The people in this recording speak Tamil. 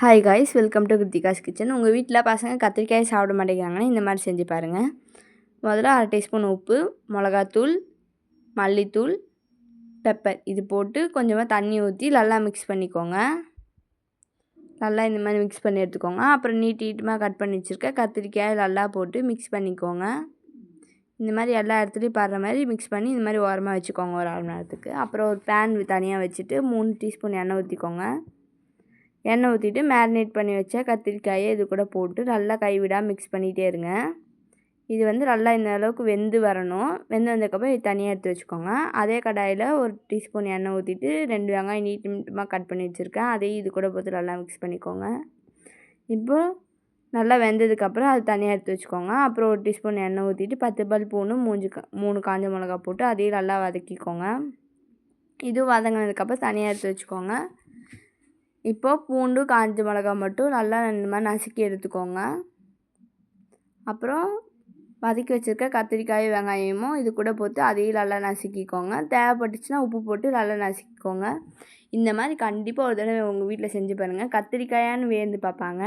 Hi guys, welcome to Kiruthika's kitchen. உங்கள் வீட்டில் பசங்க கத்திரிக்காய் சாப்பிட மாட்டேங்கிறாங்கன்னா இந்த மாதிரி செஞ்சு பாருங்கள். முதல்ல 1/2 டீஸ்பூன் உப்பு, மிளகாத்தூள், மல்லித்தூள், பெப்பர் இது போட்டு கொஞ்சமாக தண்ணி ஊற்றி நல்லா மிக்ஸ் பண்ணிக்கோங்க. நல்லா இந்த மாதிரி மிக்ஸ் பண்ணி எடுத்துக்கோங்க. அப்புறம் நீட்டமாக கட் பண்ணி வச்சுருக்க கத்திரிக்காய் நல்லா போட்டு மிக்ஸ் பண்ணிக்கோங்க. இந்த மாதிரி எல்லா இடத்துலையும் படுற மாதிரி மிக்ஸ் பண்ணி இந்த மாதிரி ஓரமாக வச்சுக்கோங்க ஒரு 1/2 மணி நேரத்துக்கு. அப்புறம் ஒரு பேன் தனியாக வச்சுட்டு 3 டீஸ்பூன் எண்ணெய் ஊற்றிக்கோங்க. எண்ணெய் ஊற்றிட்டு மேரினேட் பண்ணி வச்ச கத்திரிக்காயை இது கூட போட்டு நல்லா கைவிடாமல் மிக்ஸ் பண்ணிகிட்டே இருங்க. இது நல்லா இந்த அளவுக்கு வெந்து வரணும். வெந்து வந்ததுக்கப்புறம் இது தனியாக எடுத்து வச்சுக்கோங்க. அதே கடாயில் 1 டீஸ்பூன் எண்ணெய் ஊற்றிட்டு 2 வெங்காயம் நீட்டமாக கட் பண்ணி வச்சுருக்கேன். அதையும் இது கூட போட்டு நல்லா மிக்ஸ் பண்ணிக்கோங்க. இப்போது நல்லா வெந்ததுக்கப்புறம் அது தனியாக எடுத்து வச்சுக்கோங்க. அப்புறம் 1 டீஸ்பூன் எண்ணெய் ஊற்றிட்டு 10 பல் பூண்டு 3 காஞ்ச மிளகா போட்டு அதையும் நல்லா வதக்கிக்கோங்க. இதுவும் வதங்கினதுக்கப்புறம் தனியாக எடுத்து வச்சுக்கோங்க. இப்போது பூண்டு காஞ்ச மிளகா மட்டும் நல்லா இந்த மாதிரி நசுக்கி எடுத்துக்கோங்க. அப்புறம் வதக்கி வச்சுருக்க கத்திரிக்காய் வெங்காயமும் இது கூட போட்டு அதையும் நல்லா நசுக்கிக்கோங்க. தேவைப்பட்டுச்சுன்னா உப்பு போட்டு நல்லா நசுக்கிக்கோங்க. இந்த மாதிரி கண்டிப்பாக ஒரு தடவை உங்கள் வீட்டில் செஞ்சு பாருங்கள். கத்திரிக்காயான்னு வியந்து பார்ப்பாங்க.